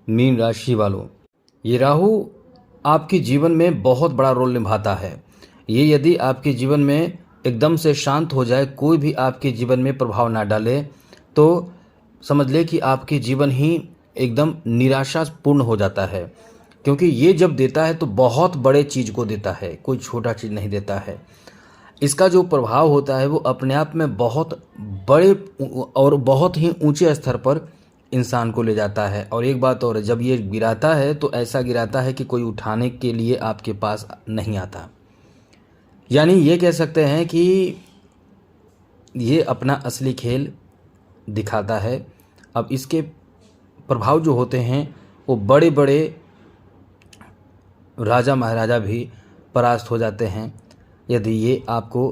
Mean राशि वालों, ये राहु आपके जीवन में बहुत बड़ा रोल निभाता है। ये यदि आपके जीवन में एकदम से शांत हो जाए, कोई भी आपके जीवन में प्रभाव ना डाले, तो समझ ले कि आपके जीवन ही एकदम निराशापूर्ण हो जाता है। क्योंकि ये जब देता है तो बहुत बड़े चीज़ को देता है, कोई छोटा चीज़ नहीं देता है। इसका जो प्रभाव होता है वो अपने आप में बहुत बड़े और बहुत ही ऊंचे स्तर पर इंसान को ले जाता है। और एक बात और है, जब ये गिराता है तो ऐसा गिराता है कि कोई उठाने के लिए आपके पास नहीं आता। यानी ये कह सकते हैं कि ये अपना असली खेल दिखाता है। अब इसके प्रभाव जो होते हैं वो बड़े बड़े राजा महाराजा भी परास्त हो जाते हैं। यदि ये आपको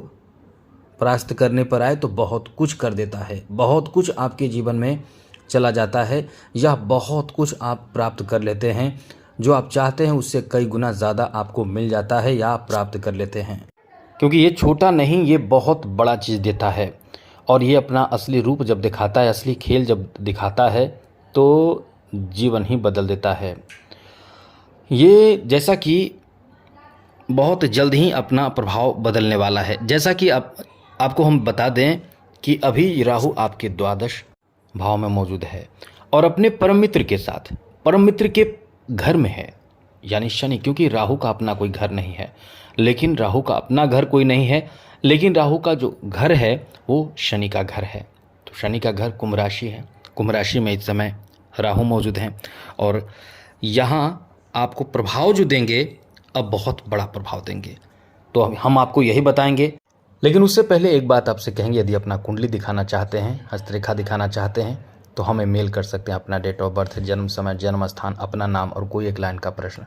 परास्त करने पर आए तो बहुत कुछ कर देता है, बहुत कुछ आपके जीवन में चला जाता है, या बहुत कुछ आप प्राप्त कर लेते हैं। जो आप चाहते हैं उससे कई गुना ज़्यादा आपको मिल जाता है या आप प्राप्त कर लेते हैं। क्योंकि ये छोटा नहीं, ये बहुत बड़ा चीज़ देता है। और ये अपना असली रूप जब दिखाता है, असली खेल जब दिखाता है, तो जीवन ही बदल देता है। ये जैसा कि बहुत जल्द ही अपना प्रभाव बदलने वाला है। जैसा कि आपको हम बता दें कि अभी राहु आपके द्वादश भाव में मौजूद है और अपने परम मित्र के साथ, परम मित्र के घर में है, यानी शनि। क्योंकि राहु का अपना कोई घर नहीं है, लेकिन राहु का अपना घर कोई नहीं है, लेकिन राहु का जो घर है वो शनि का घर है। तो शनि का घर कुंभ राशि है। कुंभ राशि में इस समय राहु मौजूद हैं और यहाँ आपको प्रभाव जो देंगे, अब बहुत बड़ा प्रभाव देंगे। तो हम आपको यही बताएंगे। लेकिन उससे पहले एक बात आपसे कहेंगे, यदि अपना कुंडली दिखाना चाहते हैं, हस्तरेखा दिखाना चाहते हैं, तो हमें मेल कर सकते हैं। अपना डेट ऑफ बर्थ, जन्म समय, जन्म स्थान, अपना नाम और कोई एक लाइन का प्रश्न।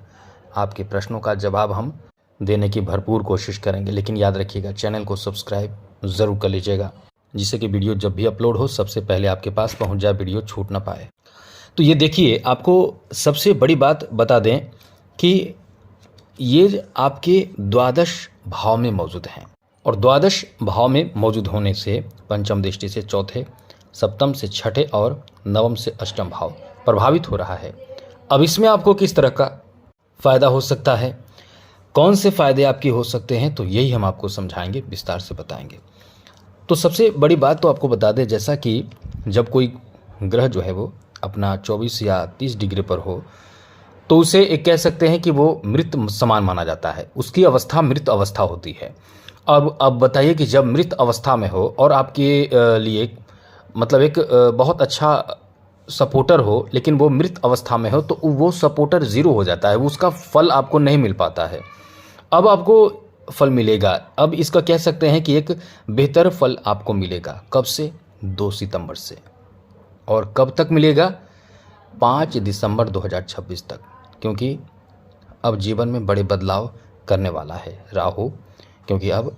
आपके प्रश्नों का जवाब हम देने की भरपूर कोशिश करेंगे। लेकिन याद रखिएगा, चैनल को सब्सक्राइब ज़रूर कर लीजिएगा, जिससे कि वीडियो जब भी अपलोड हो सबसे पहले आपके पास पहुंच जाए, वीडियो छूट ना पाए। तो ये देखिए, आपको सबसे बड़ी बात बता दें कि ये आपके द्वादश भाव में मौजूद हैं और द्वादश भाव में मौजूद होने से पंचम दृष्टि से चौथे, सप्तम से छठे और नवम से अष्टम भाव प्रभावित हो रहा है। अब इसमें आपको किस तरह का फ़ायदा हो सकता है, कौन से फ़ायदे आपके हो सकते हैं, तो यही हम आपको समझाएंगे, विस्तार से बताएंगे। तो सबसे बड़ी बात तो आपको बता दें, जैसा कि जब कोई ग्रह जो है वो अपना 24 या 30 डिग्री पर हो, तो उसे एक कह सकते हैं कि वो मृत समान माना जाता है। उसकी अवस्था मृत अवस्था होती है। अब बताइए कि जब मृत अवस्था में हो और आपके लिए मतलब एक बहुत अच्छा सपोर्टर हो, लेकिन वो मृत अवस्था में हो, तो वो सपोर्टर ज़ीरो हो जाता है, उसका फल आपको नहीं मिल पाता है। अब आपको फल मिलेगा। अब इसका कह सकते हैं कि एक बेहतर फल आपको मिलेगा। कब से? 2 सितंबर से। और कब तक मिलेगा? 5 दिसंबर 2026 तक। क्योंकि अब जीवन में बड़े बदलाव करने वाला है राहु। क्योंकि अब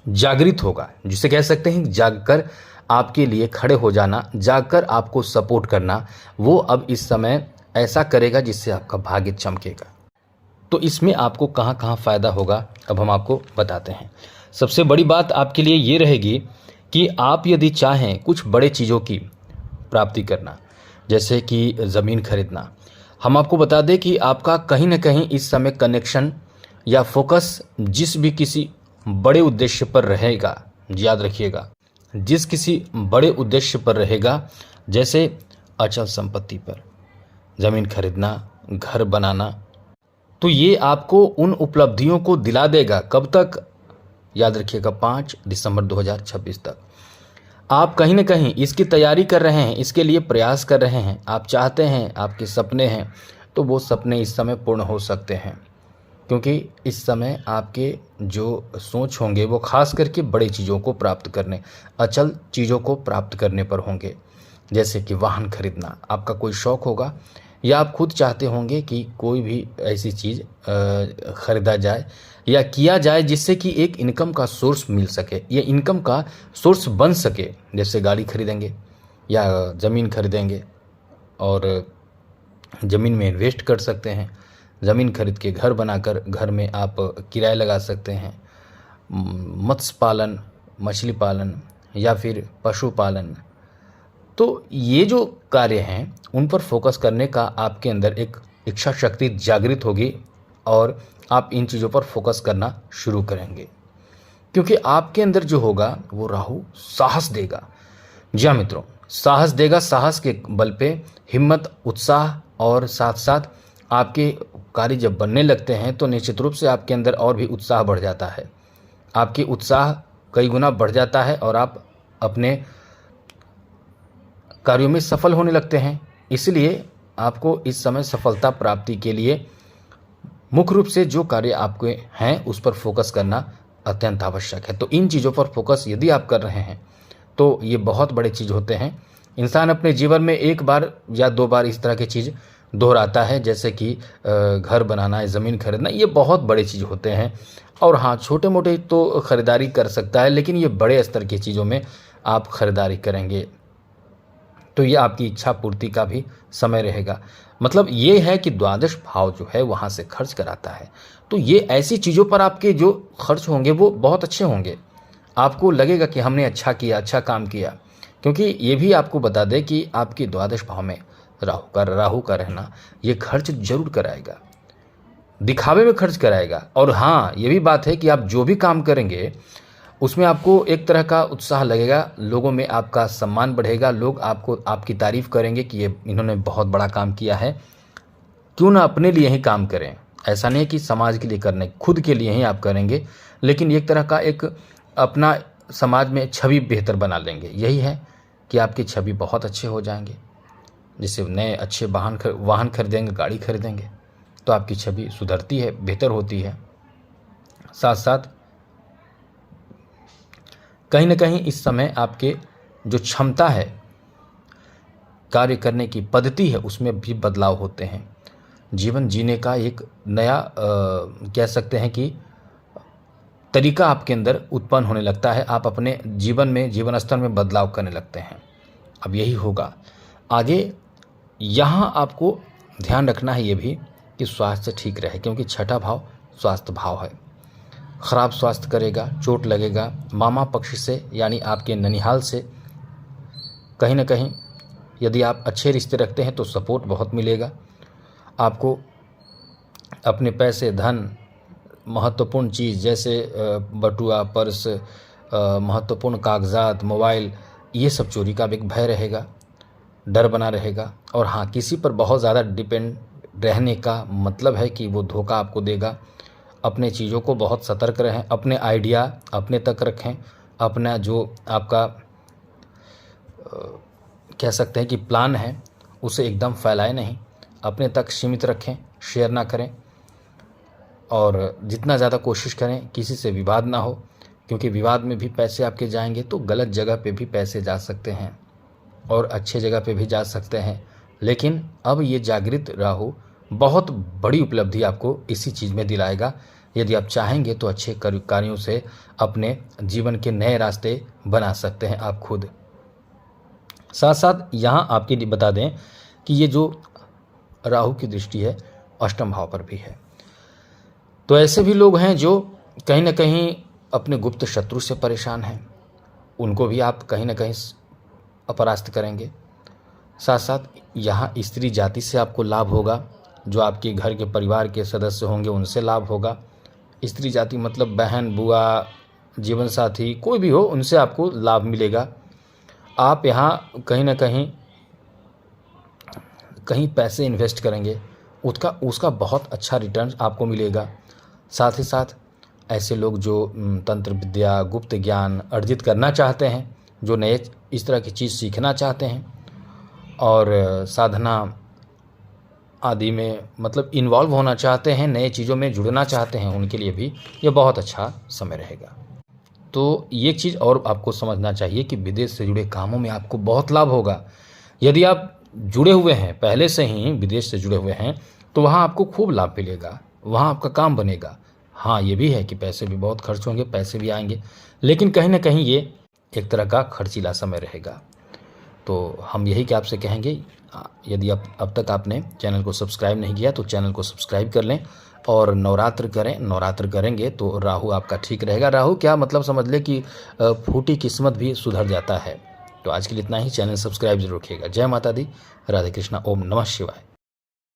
जागृत होगा, जिसे कह सकते हैं जागकर आपके लिए खड़े हो जाना, जागकर आपको सपोर्ट करना, वो अब इस समय ऐसा करेगा जिससे आपका भाग्य चमकेगा। तो इसमें आपको कहाँ कहाँ फ़ायदा होगा, अब हम आपको बताते हैं। सबसे बड़ी बात आपके लिए ये रहेगी कि आप यदि चाहें कुछ बड़े चीज़ों की प्राप्ति करना, जैसे कि ज़मीन खरीदना, हम आपको बता दें कि आपका कहीं ना कहीं इस समय कनेक्शन या फोकस जिस भी किसी बड़े उद्देश्य पर रहेगा, याद रखिएगा, जिस किसी बड़े उद्देश्य पर रहेगा, जैसे अचल संपत्ति पर, ज़मीन खरीदना, घर बनाना, तो ये आपको उन उपलब्धियों को दिला देगा। कब तक? याद रखिएगा, 5 दिसंबर 2026 तक। आप कहीं ना कहीं इसकी तैयारी कर रहे हैं, इसके लिए प्रयास कर रहे हैं, आप चाहते हैं, आपके सपने हैं, तो वो सपने इस समय पूर्ण हो सकते हैं। क्योंकि इस समय आपके जो सोच होंगे वो खास करके बड़ी चीज़ों को प्राप्त करने, अचल चीज़ों को प्राप्त करने पर होंगे। जैसे कि वाहन खरीदना, आपका कोई शौक़ होगा, या आप खुद चाहते होंगे कि कोई भी ऐसी चीज़ ख़रीदा जाए या किया जाए जिससे कि एक इनकम का सोर्स मिल सके, या इनकम का सोर्स बन सके। जैसे गाड़ी खरीदेंगे या ज़मीन खरीदेंगे और ज़मीन में इन्वेस्ट कर सकते हैं। ज़मीन खरीद के घर बनाकर घर में आप किराए लगा सकते हैं। मत्स्य पालन, मछली पालन या फिर पशु पालन, तो ये जो कार्य हैं उन पर फोकस करने का आपके अंदर एक इच्छा शक्ति जागृत होगी और आप इन चीज़ों पर फोकस करना शुरू करेंगे, क्योंकि आपके अंदर जो होगा वो राहु साहस देगा। जी हाँ मित्रों, साहस देगा। साहस के बल पे हिम्मत, उत्साह और साथ साथ आपके कार्य जब बनने लगते हैं तो निश्चित रूप से आपके अंदर और भी उत्साह बढ़ जाता है। आपकी उत्साह कई गुना बढ़ जाता है और आप अपने कार्यों में सफल होने लगते हैं। इसलिए आपको इस समय सफलता प्राप्ति के लिए मुख्य रूप से जो कार्य आपके हैं उस पर फोकस करना अत्यंत आवश्यक है। तो इन चीज़ों पर फोकस यदि आप कर रहे हैं तो ये बहुत बड़े चीज़ होते हैं। इंसान अपने जीवन में एक बार या दो बार इस तरह की चीज़ दोहराता है, जैसे कि घर बनाना, ज़मीन खरीदना, ये बहुत बड़े चीज़ होते हैं। और हाँ, छोटे मोटे तो ख़रीदारी कर सकता है, लेकिन ये बड़े स्तर की चीज़ों में आप ख़रीदारी करेंगे तो ये आपकी इच्छा पूर्ति का भी समय रहेगा। मतलब ये है कि द्वादश भाव जो है वहाँ से खर्च कराता है। तो ये ऐसी चीज़ों पर आपके जो खर्च होंगे वो बहुत अच्छे होंगे। आपको लगेगा कि हमने अच्छा किया, अच्छा काम किया, क्योंकि ये भी आपको बता दें कि आपके द्वादश भाव में राहु का रहना ये खर्च जरूर कराएगा, दिखावे में खर्च कराएगा। और हाँ, ये भी बात है कि आप जो भी काम करेंगे उसमें आपको एक तरह का उत्साह लगेगा, लोगों में आपका सम्मान बढ़ेगा, लोग आपकी तारीफ़ करेंगे कि ये इन्होंने बहुत बड़ा काम किया है। क्यों ना अपने लिए ही काम करें। ऐसा नहीं है कि समाज के लिए करने, खुद के लिए ही आप करेंगे, लेकिन एक तरह का एक अपना समाज में छवि बेहतर बना लेंगे। यही है कि आपकी छवि बहुत अच्छे हो जाएंगे। जैसे नए अच्छे वाहन खरीदेंगे, गाड़ी खरीदेंगे तो आपकी छवि सुधरती है, बेहतर होती है। साथ साथ कहीं ना कहीं इस समय आपके जो क्षमता है, कार्य करने की पद्धति है, उसमें भी बदलाव होते हैं। जीवन जीने का एक नया कह सकते हैं कि तरीका आपके अंदर उत्पन्न होने लगता है। आप अपने जीवन में, जीवन स्तर में बदलाव करने लगते हैं। अब यही होगा आगे। यहाँ आपको ध्यान रखना है ये भी कि स्वास्थ्य ठीक रहे, क्योंकि छठा भाव स्वास्थ्य भाव है। खराब स्वास्थ्य करेगा, चोट लगेगा, मामा पक्ष से यानी आपके ननिहाल से कहीं ना कहीं यदि आप अच्छे रिश्ते रखते हैं तो सपोर्ट बहुत मिलेगा आपको। अपने पैसे, धन, महत्वपूर्ण चीज़ जैसे बटुआ, पर्स, महत्वपूर्ण कागजात, मोबाइल, ये सब चोरी का भी एक भय रहेगा, डर बना रहेगा। और हाँ, किसी पर बहुत ज़्यादा डिपेंड रहने का मतलब है कि वो धोखा आपको देगा। अपने चीज़ों को बहुत सतर्क रहें, अपने आइडिया अपने तक रखें, अपना जो आपका कह सकते हैं कि प्लान है उसे एकदम फैलाएं नहीं, अपने तक सीमित रखें, शेयर ना करें। और जितना ज़्यादा कोशिश करें किसी से विवाद ना हो, क्योंकि विवाद में भी पैसे आपके जाएंगे तो गलत जगह पे भी पैसे जा सकते हैं और अच्छे जगह पे भी जा सकते हैं। लेकिन अब ये जागृत राहु बहुत बड़ी उपलब्धि आपको इसी चीज़ में दिलाएगा। यदि आप चाहेंगे तो अच्छे कार्यों से अपने जीवन के नए रास्ते बना सकते हैं आप खुद। साथ साथ यहाँ आपके लिए बता दें कि ये जो राहु की दृष्टि है अष्टम भाव पर भी है। तो ऐसे भी लोग हैं जो कहीं ना कहीं अपने गुप्त शत्रु से परेशान हैं, उनको भी आप कहीं ना कहीं अपरास्त करेंगे। साथ साथ यहाँ स्त्री जाति से आपको लाभ होगा, जो आपके घर के परिवार के सदस्य होंगे उनसे लाभ होगा। स्त्री जाति मतलब बहन, बुआ, जीवन साथी, कोई भी हो, उनसे आपको लाभ मिलेगा। आप यहाँ कहीं ना कहीं पैसे इन्वेस्ट करेंगे, उसका बहुत अच्छा रिटर्न आपको मिलेगा। साथ ही साथ ऐसे लोग जो तंत्र विद्या, गुप्त ज्ञान अर्जित करना चाहते हैं, जो नए इस तरह की चीज़ सीखना चाहते हैं और साधना आदि में मतलब इन्वॉल्व होना चाहते हैं, नए चीज़ों में जुड़ना चाहते हैं, उनके लिए भी ये बहुत अच्छा समय रहेगा। तो ये चीज़ और आपको समझना चाहिए कि विदेश से जुड़े कामों में आपको बहुत लाभ होगा। यदि आप जुड़े हुए हैं, पहले से ही विदेश से जुड़े हुए हैं, तो वहाँ आपको खूब लाभ मिलेगा, वहाँ आपका काम बनेगा। हाँ, ये भी है कि पैसे भी बहुत खर्च होंगे, पैसे भी आएंगे, लेकिन कहीं ना कहीं ये एक तरह का खर्चीला समय रहेगा। तो हम यही कि आपसे कहेंगे, यदि अब तक आपने चैनल को सब्सक्राइब नहीं किया तो चैनल को सब्सक्राइब कर लें और नवरात्र करें। नवरात्र करेंगे तो राहु आपका ठीक रहेगा। राहु क्या मतलब समझ ले कि फूटी किस्मत भी सुधर जाता है। तो आज के लिए इतना ही। चैनल सब्सक्राइब जरूर रखिएगा। जय माता दी, राधे कृष्णा, ओम नमः शिवाय।